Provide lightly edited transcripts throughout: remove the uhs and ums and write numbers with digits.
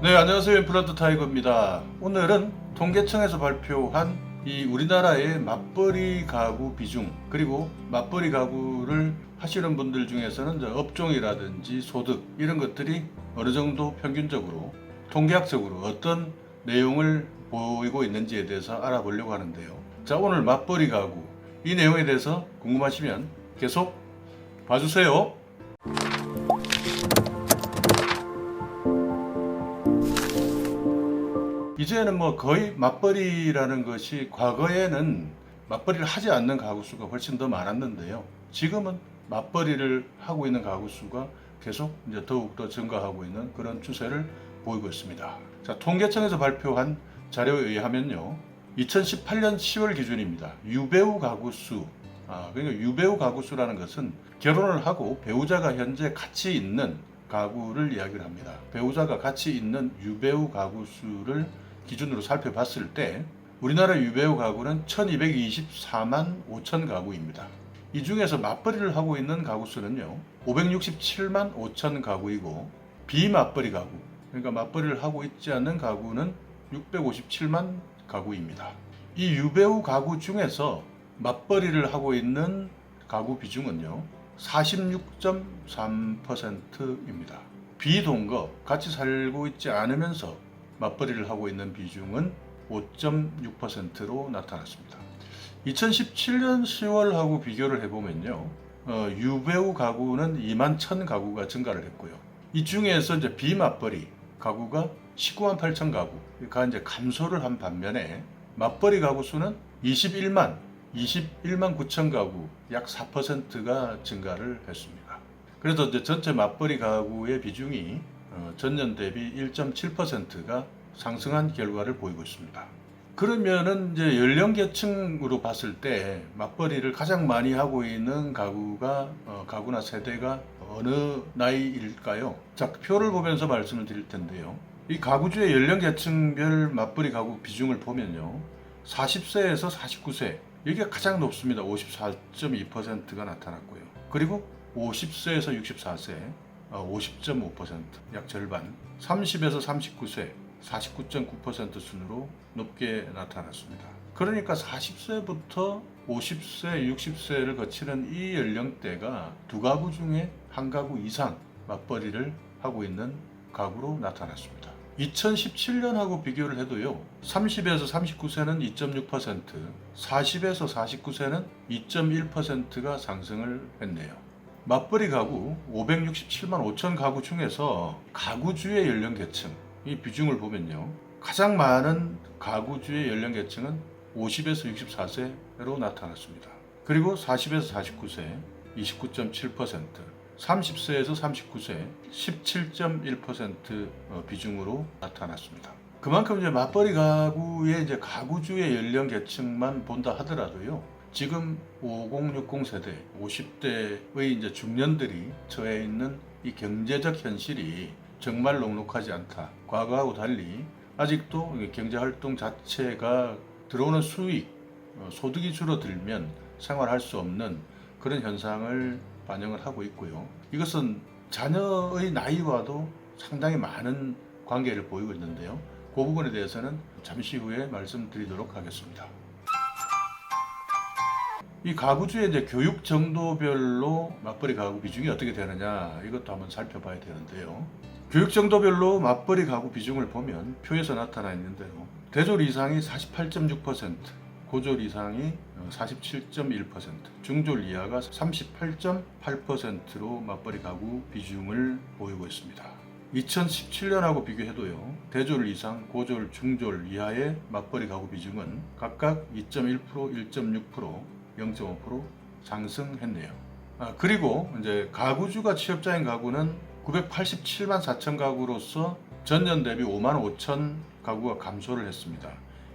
네, 안녕하세요. 임플란트 타이거입니다. 오늘은 통계청에서 발표한 이 우리나라의 맞벌이 가구 비중, 그리고 맞벌이 가구를 하시는 분들 중에서는 이제 업종이라든지 소득 이런 것들이 어느 정도 평균적으로 통계학적으로 어떤 내용을 보이고 있는지에 대해서 알아보려고 하는데요. 자, 오늘 맞벌이 가구 이 내용에 대해서 궁금하시면 계속 봐주세요. 이제는 뭐 거의 맞벌이라는 것이, 과거에는 맞벌이를 하지 않는 가구 수가 훨씬 더 많았는데요. 지금은 맞벌이를 하고 있는 가구 수가 계속 이제 더욱더 증가하고 있는 그런 추세를 보이고 있습니다. 자, 통계청에서 발표한 자료에 의하면요. 2018년 10월 기준입니다. 유배우 가구 수. 그러니까 유배우 가구 수라는 것은 결혼을 하고 배우자가 현재 같이 있는 가구를 이야기를 합니다. 배우자가 같이 있는 유배우 가구 수를 기준으로 살펴봤을 때 우리나라 유배우 가구는 1224만 5천 가구입니다. 이 중에서 맞벌이를 하고 있는 가구 수는요 567만 5천 가구이고, 비맞벌이 가구, 그러니까 맞벌이를 하고 있지 않는 가구는 657만 가구입니다. 이 유배우 가구 중에서 맞벌이를 하고 있는 가구 비중은요 46.3%입니다. 비동거, 같이 살고 있지 않으면서 맞벌이를 하고 있는 비중은 5.6%로 나타났습니다. 2017년 10월하고 비교를 해보면요, 유배우 가구는 2만 1천 가구가 증가를 했고요. 이 중에서 이제 비맞벌이 가구가 19만 8천 가구가 이제 감소를 한 반면에, 맞벌이 가구 수는 21만 9천 가구, 약 4%가 증가를 했습니다. 그래서 이제 전체 맞벌이 가구의 비중이 전년 대비 1.7%가 상승한 결과를 보이고 있습니다. 그러면은 이제 연령계층으로 봤을 때 맞벌이를 가장 많이 하고 있는 가구나 세대가 어느 나이일까요? 자, 표를 보면서 말씀을 드릴 텐데요. 이 가구주의 연령계층별 맞벌이 가구 비중을 보면요. 40세에서 49세, 여기가 가장 높습니다. 54.2%가 나타났고요. 그리고 50세에서 64세, 50.5%, 약 절반. 30에서 39세, 49.9% 순으로 높게 나타났습니다. 그러니까 40세부터 50세, 60세를 거치는 이 연령대가 두 가구 중에 한 가구 이상 맞벌이를 하고 있는 가구로 나타났습니다. 2017년하고 비교를 해도요, 30에서 39세는 2.6%, 40에서 49세는 2.1%가 상승을 했네요. 맞벌이 가구 567만 5천 가구 중에서 가구주의 연령계층, 이 비중을 보면요, 가장 많은 가구주의 연령계층은 50에서 64세로 나타났습니다. 그리고 40에서 49세 29.7%, 30세에서 39세 17.1% 비중으로 나타났습니다. 그만큼 이제 맞벌이 가구의 이제 가구주의 연령계층만 본다 하더라도요, 지금 5060 세대, 50대의 이제 중년들이 처해 있는 이 경제적 현실이 정말 녹록하지 않다. 과거하고 달리 아직도 경제활동 자체가 들어오는 수익, 소득이 줄어들면 생활할 수 없는 그런 현상을 반영을 하고 있고요. 이것은 자녀의 나이와도 상당히 많은 관계를 보이고 있는데요. 그 부분에 대해서는 잠시 후에 말씀드리도록 하겠습니다. 이 가구주의 이제 교육 정도별로 맞벌이 가구 비중이 어떻게 되느냐, 이것도 한번 살펴봐야 되는데요. 교육 정도별로 맞벌이 가구 비중을 보면 표에서 나타나 있는데요. 대졸 이상이 48.6%, 고졸 이상이 47.1%, 중졸 이하가 38.8%로 맞벌이 가구 비중을 보이고 있습니다. 2017년하고 비교해도요, 대졸 이상, 고졸, 중졸 이하의 맞벌이 가구 비중은 각각 2.1%, 1.6%, 0.5% 상승했네요. 그리고 이제 가구주가 취업자인 가구는 987만 4천 가구로서 전년 대비 5만 5천 가구가 감소를 했습니다.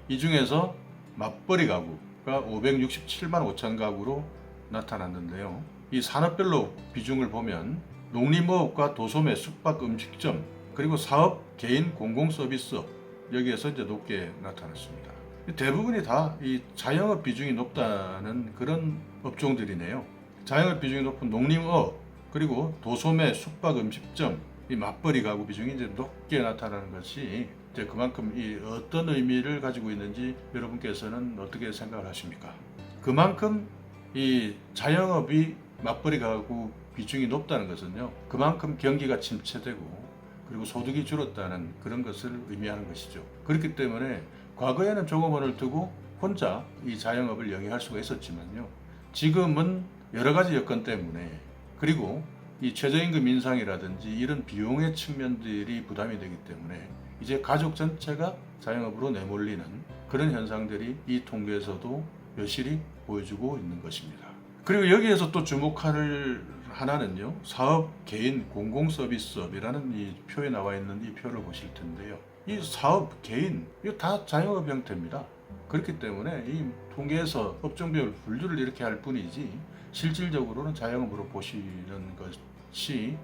이 중에서 맞벌이 가구가 567만 5천 가구로 나타났는데요. 이 산업별로 비중을 보면 농림어업과 도소매, 숙박, 음식점, 그리고 사업, 개인, 공공서비스업, 여기에서 이제 높게 나타났습니다. 대부분이 다 이 자영업 비중이 높다는 그런 업종들이네요. 자영업 비중이 높은 농림업, 그리고 도소매, 숙박, 음식점, 이 맞벌이 가구 비중이 이제 높게 나타나는 것이 이제 그만큼 이 어떤 의미를 가지고 있는지 여러분께서는 어떻게 생각을 하십니까? 그만큼 이 자영업이 맞벌이 가구 비중이 높다는 것은요, 그만큼 경기가 침체되고 그리고 소득이 줄었다는 그런 것을 의미하는 것이죠. 그렇기 때문에 과거에는 종업원을 두고 혼자 이 자영업을 영위할 수가 있었지만요, 지금은 여러 가지 여건 때문에, 그리고 이 최저임금 인상이라든지 이런 비용의 측면들이 부담이 되기 때문에 이제 가족 전체가 자영업으로 내몰리는 그런 현상들이 이 통계에서도 여실히 보여주고 있는 것입니다. 그리고 여기에서 또 주목할 하나는요, 사업 개인 공공서비스업이라는 이 표에 나와 있는 이 표를 보실 텐데요, 이 사업 개인 이거 다 자영업 형태입니다. 그렇기 때문에 이 통계에서 업종별 분류를 이렇게 할 뿐이지 실질적으로는 자영업으로 보시는 것이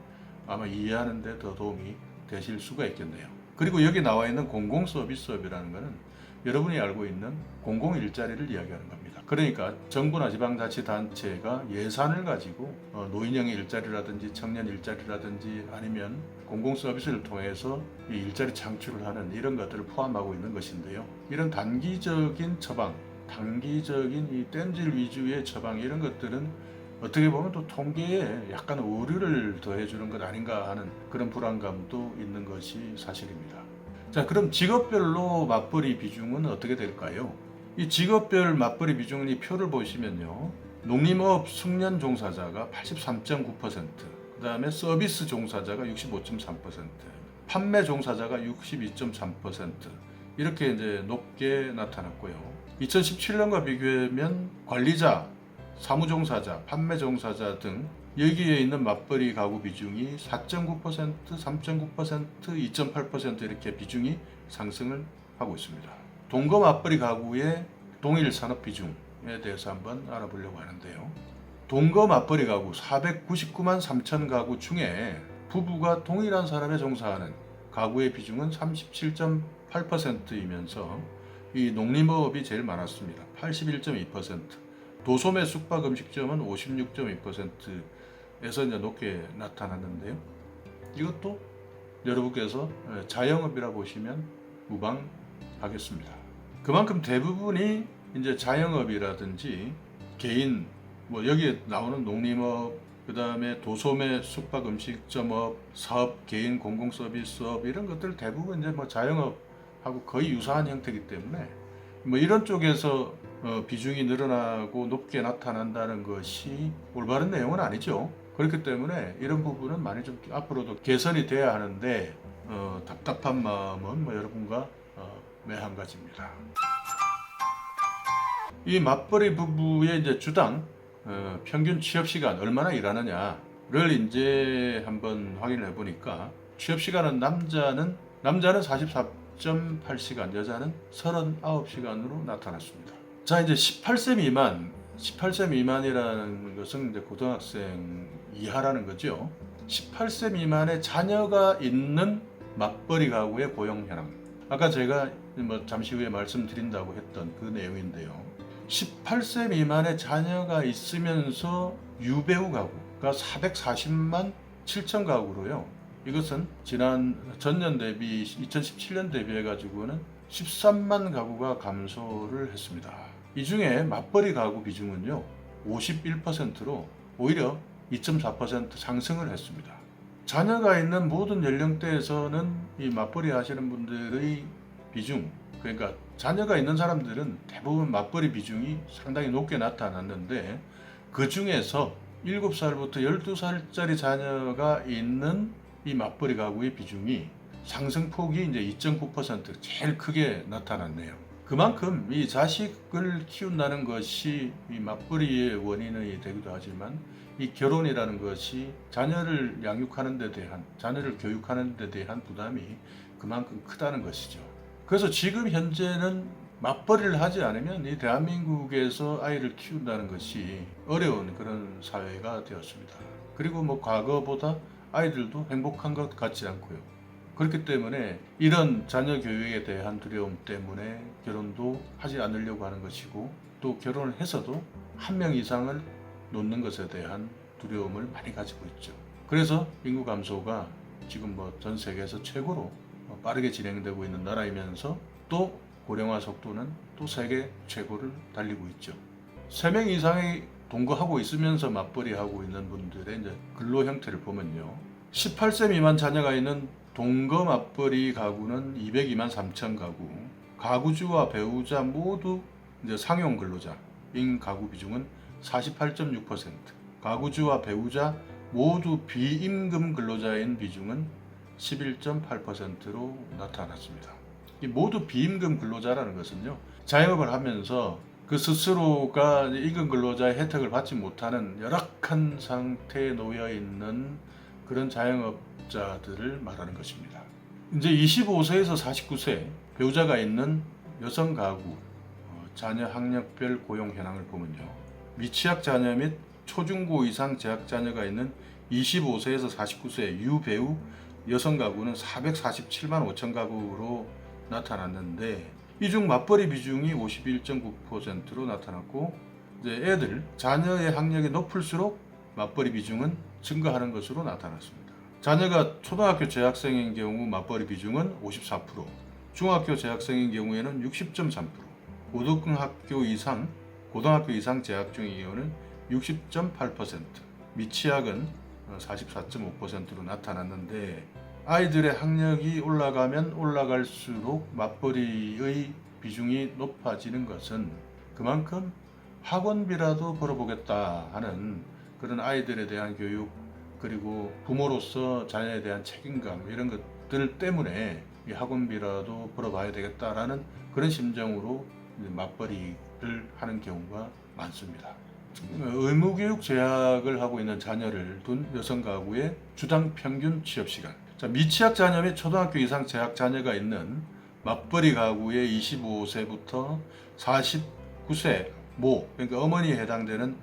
아마 이해하는 데 더 도움이 되실 수가 있겠네요. 그리고 여기 나와 있는 공공서비스업이라는 것은 여러분이 알고 있는 공공일자리를 이야기하는 겁니다. 그러니까 정부나 지방자치단체가 예산을 가지고 노인형 일자리라든지 청년 일자리라든지 아니면 공공서비스를 통해서 이 일자리 창출을 하는 이런 것들을 포함하고 있는 것인데요. 이런 단기적인 처방, 단기적인 이 땜질 위주의 처방 이런 것들은 어떻게 보면 또 통계에 약간 오류를 더해주는 것 아닌가 하는 그런 불안감도 있는 것이 사실입니다. 자, 그럼 직업별로 맞벌이 비중은 어떻게 될까요? 이 직업별 맞벌이 비중은 이 표를 보시면요, 농림업 숙련 종사자가 83.9%, 그 다음에 서비스 종사자가 65.3%, 판매 종사자가 62.3%, 이렇게 이제 높게 나타났고요. 2017년과 비교하면 관리자, 사무종사자, 판매종사자 등 여기에 있는 맞벌이 가구 비중이 4.9%, 3.9%, 2.8% 이렇게 비중이 상승을 하고 있습니다. 동거 맞벌이 가구의 동일 산업 비중에 대해서 한번 알아보려고 하는데요. 동거 맞벌이 가구 499만 3천 가구 중에 부부가 동일한 산업에 종사하는 가구의 비중은 37.8%이면서 이 농림업이 제일 많았습니다. 81.2%. 도소매 숙박 음식점은 56.2%에서 이제 높게 나타났는데요. 이것도 여러분께서 자영업이라 보시면 무방하겠습니다. 그만큼 대부분이 이제 자영업이라든지 개인, 뭐 여기에 나오는 농림업, 그 다음에 도소매 숙박 음식점업, 사업 개인 공공서비스업 이런 것들 대부분 이제 뭐 자영업하고 거의 유사한 형태이기 때문에 뭐 이런 쪽에서 비중이 늘어나고 높게 나타난다는 것이 올바른 내용은 아니죠. 그렇기 때문에 이런 부분은 많이 좀 앞으로도 개선이 돼야 하는데 답답한 마음은 뭐 여러분과 매 한 가지입니다. 이 맞벌이 부부의 이제 주당 평균 취업 시간 얼마나 일하느냐를 이제 한번 확인을 해보니까 취업 시간은 남자는 44.8시간, 여자는 39시간으로 나타났습니다. 자, 이제 18세 미만이라는 것은 이제 고등학생 이하라는 거죠. 18세 미만의 자녀가 있는 맞벌이 가구의 고용 현황. 아까 제가 뭐 잠시 후에 말씀드린다고 했던 그 내용인데요. 18세 미만의 자녀가 있으면서 유배우 가구가 440만 7천 가구로요. 이것은 지난 전년 대비 2017년 대비해 가지고는 13만 가구가 감소를 했습니다. 이 중에 맞벌이 가구 비중은요 51%로 오히려 2.4% 상승을 했습니다. 자녀가 있는 모든 연령대에서는 이 맞벌이 하시는 분들의 비중, 그러니까 자녀가 있는 사람들은 대부분 맞벌이 비중이 상당히 높게 나타났는데, 그 중에서 7살부터 12살짜리 자녀가 있는 이 맞벌이 가구의 비중이 상승폭이 이제 2.9% 제일 크게 나타났네요. 그만큼 이 자식을 키운다는 것이 이 맞벌이의 원인이 되기도 하지만, 이 결혼이라는 것이 자녀를 양육하는 데 대한, 자녀를 교육하는 데 대한 부담이 그만큼 크다는 것이죠. 그래서 지금 현재는 맞벌이를 하지 않으면 이 대한민국에서 아이를 키운다는 것이 어려운 그런 사회가 되었습니다. 그리고 뭐 과거보다 아이들도 행복한 것 같지 않고요. 그렇기 때문에 이런 자녀 교육에 대한 두려움 때문에 결혼도 하지 않으려고 하는 것이고, 또 결혼을 해서도 한 명 이상을 놓는 것에 대한 두려움을 많이 가지고 있죠. 그래서 인구 감소가 지금 전 세계에서 최고로 빠르게 진행되고 있는 나라이면서 또 고령화 속도는 또 세계 최고를 달리고 있죠. 3명 이상이 동거하고 있으면서 맞벌이하고 있는 분들의 이제 근로 형태를 보면요. 18세 미만 자녀가 있는 동거 맞벌이 가구는 202만 3천 가구, 가구주와 배우자 모두 이제 상용 근로자인 가구 비중은 48.6%, 가구주와 배우자 모두 비임금 근로자인 비중은 11.8%로 나타났습니다. 이 모두 비임금 근로자라는 것은요, 자영업을 하면서 그 스스로가 임금 근로자의 혜택을 받지 못하는 열악한 상태에 놓여 있는 그런 자영업자들을 말하는 것입니다. 이제 25세에서 49세 배우자가 있는 여성 가구 자녀 학력별 고용 현황을 보면요, 미취학 자녀 및 초중고 이상 재학 자녀가 있는 25세에서 49세 유배우 여성 가구는 447만 5천 가구로 나타났는데, 이 중 맞벌이 비중이 51.9%로 나타났고, 이제 자녀의 학력이 높을수록 맞벌이 비중은 증가하는 것으로 나타났습니다. 자녀가 초등학교 재학생인 경우 맞벌이 비중은 54%, 중학교 재학생인 경우에는 60.3%, 고등학교 이상 재학 중인 경우는 60.8%, 미취학은 44.5%로 나타났는데, 아이들의 학력이 올라가면 올라갈수록 맞벌이의 비중이 높아지는 것은 그만큼 학원비라도 벌어보겠다 하는 그런 아이들에 대한 교육, 그리고 부모로서 자녀에 대한 책임감, 이런 것들 때문에 이 학원비라도 벌어봐야 되겠다라는 그런 심정으로 맞벌이를 하는 경우가 많습니다. 의무교육 제약을 하고 있는 자녀를 둔 여성 가구의 주당 평균 취업시간, 미취학 자녀 및 초등학교 이상 재학 자녀가 있는 맞벌이 가구의 25세부터 49세 모, 그러니까 어머니에 해당되는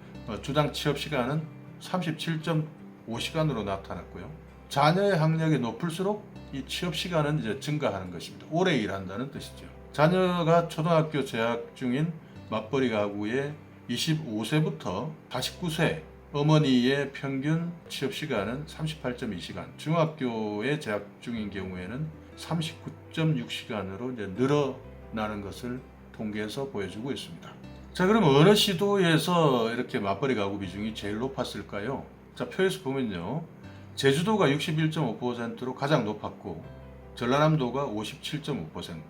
주당 취업시간은 37.5시간으로 나타났고요. 자녀의 학력이 높을수록 이 취업시간은 이제 증가하는 것입니다. 오래 일한다는 뜻이죠. 자녀가 초등학교 재학 중인 맞벌이 가구의 25세부터 49세 어머니의 평균 취업시간은 38.2시간, 중학교에 재학 중인 경우에는 39.6시간으로 이제 늘어나는 것을 통계에서 보여주고 있습니다. 자, 그럼 어느 시도에서 이렇게 맞벌이 가구 비중이 제일 높았을까요? 자, 표에서 보면요, 제주도가 61.5%로 가장 높았고, 전라남도가 57.5%,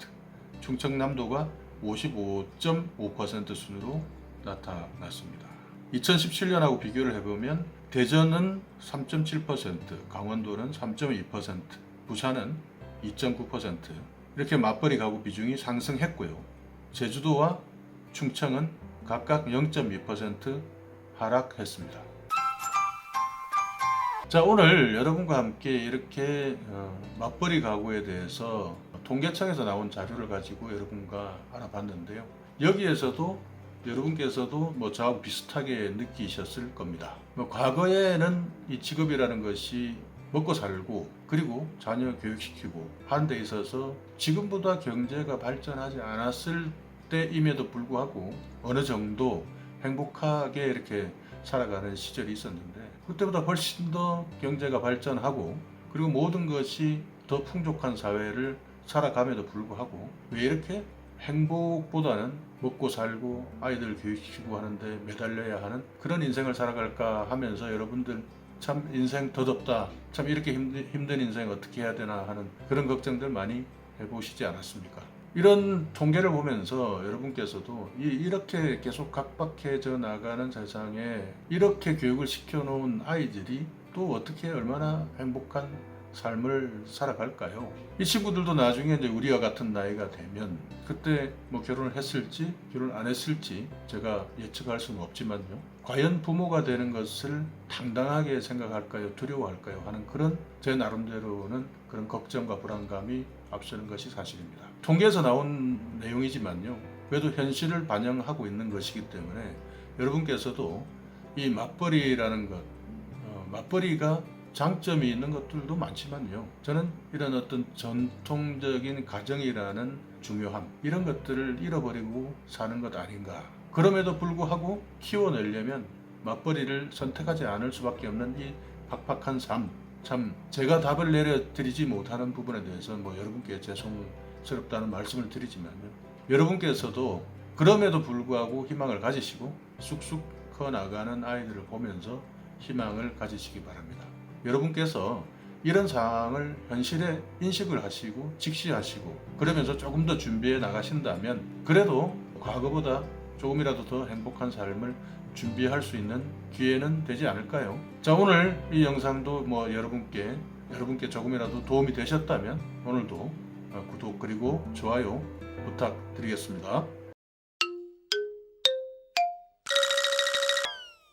충청남도가 55.5% 순으로 나타났습니다. 2017년하고 비교를 해보면 대전은 3.7%, 강원도는 3.2%, 부산은 2.9% 이렇게 맞벌이 가구 비중이 상승했고요. 제주도와 충청은 각각 0.2% 하락했습니다. 자, 오늘 여러분과 함께 이렇게 맞벌이 가구에 대해서 통계청에서 나온 자료를 가지고 여러분과 알아봤는데요. 여기에서도 여러분께서도 저하고 비슷하게 느끼셨을 겁니다. 과거에는 이 직업이라는 것이 먹고 살고 그리고 자녀 교육시키고 하는 데 있어서 지금보다 경제가 발전하지 않았을 때임에도 불구하고 어느 정도 행복하게 이렇게 살아가는 시절이 있었는데, 그때보다 훨씬 더 경제가 발전하고 그리고 모든 것이 더 풍족한 사회를 살아감에도 불구하고 왜 이렇게 행복보다는 먹고 살고 아이들 교육시키고 하는데 매달려야 하는 그런 인생을 살아갈까 하면서 여러분들 참 인생 더덥다, 참 이렇게 힘든 인생 어떻게 해야 되나 하는 그런 걱정들 많이 해보시지 않았습니까? 이런 통계를 보면서 여러분께서도 이렇게 계속 각박해져 나가는 세상에 이렇게 교육을 시켜놓은 아이들이 또 어떻게 얼마나 행복한 삶을 살아갈까요? 이 친구들도 나중에 이제 우리와 같은 나이가 되면 그때 결혼을 했을지 결혼 안 했을지 제가 예측할 수는 없지만요, 과연 부모가 되는 것을 당당하게 생각할까요, 두려워할까요 하는 그런 제 나름대로는 그런 걱정과 불안감이 앞서는 것이 사실입니다. 통계에서 나온 내용이지만요, 그래도 현실을 반영하고 있는 것이기 때문에 여러분께서도 이 맞벌이라는 것, 맞벌이가 장점이 있는 것들도 많지만요, 저는 이런 어떤 전통적인 가정이라는 중요함, 이런 것들을 잃어버리고 사는 것 아닌가. 그럼에도 불구하고 키워내려면 맞벌이를 선택하지 않을 수밖에 없는 이 팍팍한 삶, 참 제가 답을 내려드리지 못하는 부분에 대해서 여러분께 죄송스럽다는 말씀을 드리지만요. 여러분께서도 그럼에도 불구하고 희망을 가지시고 쑥쑥 커 나가는 아이들을 보면서 희망을 가지시기 바랍니다. 여러분께서 이런 상황을 현실에 인식을 하시고 직시하시고 그러면서 조금 더 준비해 나가신다면 그래도 과거보다 조금이라도 더 행복한 삶을 준비할 수 있는 기회는 되지 않을까요? 자, 오늘 이 영상도 여러분께 조금이라도 도움이 되셨다면 오늘도 구독 그리고 좋아요 부탁드리겠습니다.